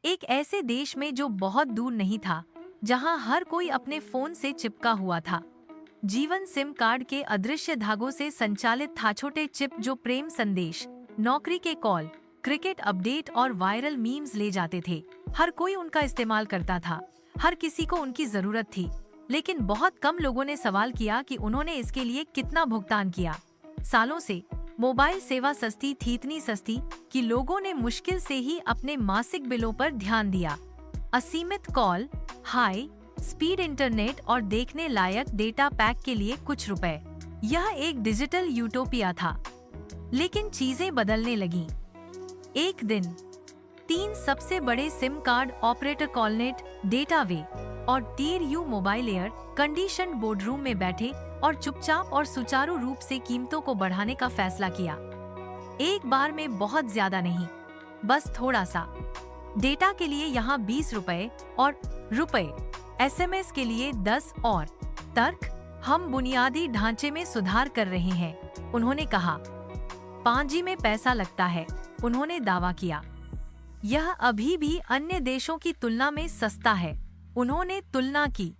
एक ऐसे देश में जो बहुत दूर नहीं था, जहां हर कोई अपने फोन से चिपका हुआ था। जीवन सिम कार्ड के अदृश्य धागों से संचालित था। छोटे चिप जो प्रेम संदेश, नौकरी के कॉल, क्रिकेट अपडेट और वायरल मीम्स ले जाते थे। हर कोई उनका इस्तेमाल करता था, हर किसी को उनकी जरूरत थी। लेकिन बहुत कम लोगों ने सवाल किया कि उन्होंने इसके लिए कितना भुगतान किया। सालों से मोबाइल सेवा सस्ती थी, इतनी सस्ती कि लोगों ने मुश्किल से ही अपने मासिक बिलों पर ध्यान दिया। असीमित कॉल, हाई स्पीड इंटरनेट और देखने लायक डेटा पैक के लिए कुछ रुपए। यह एक डिजिटल यूटोपिया था। लेकिन चीजें बदलने लगीं। एक दिन 3 सबसे बड़े सिम कार्ड ऑपरेटर कॉलनेट, डेटावे और टीआरयू मोबाइल एयर कंडीशन बोर्डरूम में बैठे और चुपचाप और सुचारू रूप से कीमतों को बढ़ाने का फैसला किया। एक बार में बहुत ज्यादा नहीं, बस थोड़ा सा। डेटा के लिए यहाँ 20 रुपए और रुपए, एसएमएस के लिए 10 और तर्क, हम बुनियादी ढांचे में सुधार कर रहे हैं, उन्होंने कहा। 5G में पैसा लगता है, उन्होंने दावा किया। यह अभी भी अन्य देशों की तुलना में सस्ता है, उन्होंने तुलना की।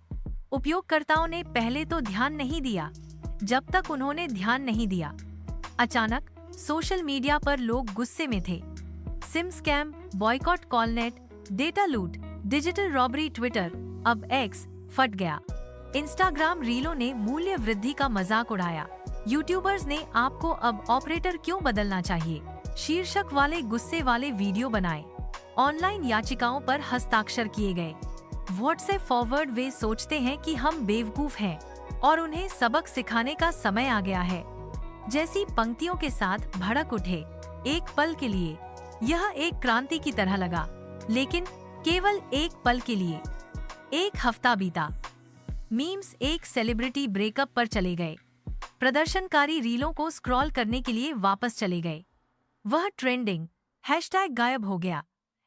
उपयोगकर्ताओं ने पहले तो ध्यान नहीं दिया। जब तक उन्होंने ध्यान नहीं दिया, अचानक सोशल मीडिया पर लोग गुस्से में थे। सिम स्कैम, बॉयकॉट कॉलनेट, डेटा लूट, डिजिटल रॉबरी, ट्विटर अब एक्स फट गया। इंस्टाग्राम रीलों ने मूल्य वृद्धि का मजाक उड़ाया। यूट्यूबर्स ने आपको अब ऑपरेटर क्यों बदलना चाहिए शीर्षक वाले गुस्से वाले वीडियो बनाए। ऑनलाइन याचिकाओं पर हस्ताक्षर किए गए। व्हाट्सएप फॉरवर्ड, वे सोचते हैं कि हम बेवकूफ हैं और उन्हें सबक सिखाने का समय आ गया है, जैसी पंक्तियों के साथ भड़क उठे। एक पल के लिए यह एक क्रांति की तरह लगा, लेकिन केवल एक पल के लिए। एक हफ्ता बीता। मीम्स एक सेलिब्रिटी ब्रेकअप पर चले गए। प्रदर्शनकारी रीलों को स्क्रॉल करने के लिए वापस चले गए। वह ट्रेंडिंग हैशटैग गायब हो गया।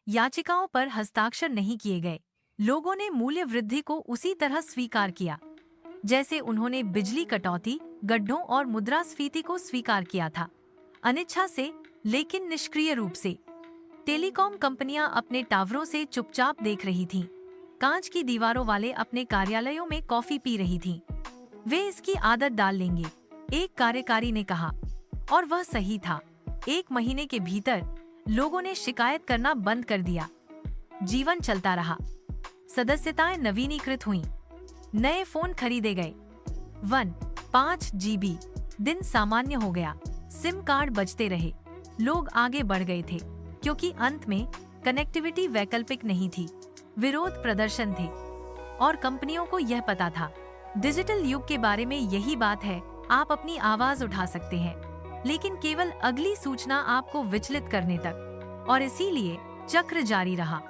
याचिकाओं पर हस्ताक्षर नहीं किए गए। लोगों ने मूल्य वृद्धि को उसी तरह स्वीकार किया जैसे उन्होंने बिजली कटौती, गड्ढों और मुद्रास्फीति को स्वीकार किया था। अनिच्छा से, लेकिन निष्क्रिय रूप से। टेलीकॉम कंपनियां अपने टावरों से चुपचाप देख रही थीं। कांच की दीवारों वाले अपने कार्यालयों में कॉफी पी रही थीं। वे इसकी आदत डाल लेंगे, एक कार्यकारी ने कहा, और वह सही था। 1 महीने के भीतर लोगों ने शिकायत करना बंद कर दिया। जीवन चलता रहा। सदस्यताएं नवीनीकृत हुईं। नए फोन खरीदे गए। 5 GB दिन सामान्य हो गया। सिम कार्ड बचते रहे। लोग आगे बढ़ गए थे, क्योंकि अंत में कनेक्टिविटी वैकल्पिक नहीं थी। विरोध प्रदर्शन थे, और कंपनियों को यह पता था। डिजिटल युग के बारे में यही बात है, आप अपनी आवाज उठा सकते हैं, लेकिन केवल अगली सूचना आपको विचलित करने तक। और इसीलिए चक्र जारी रहा।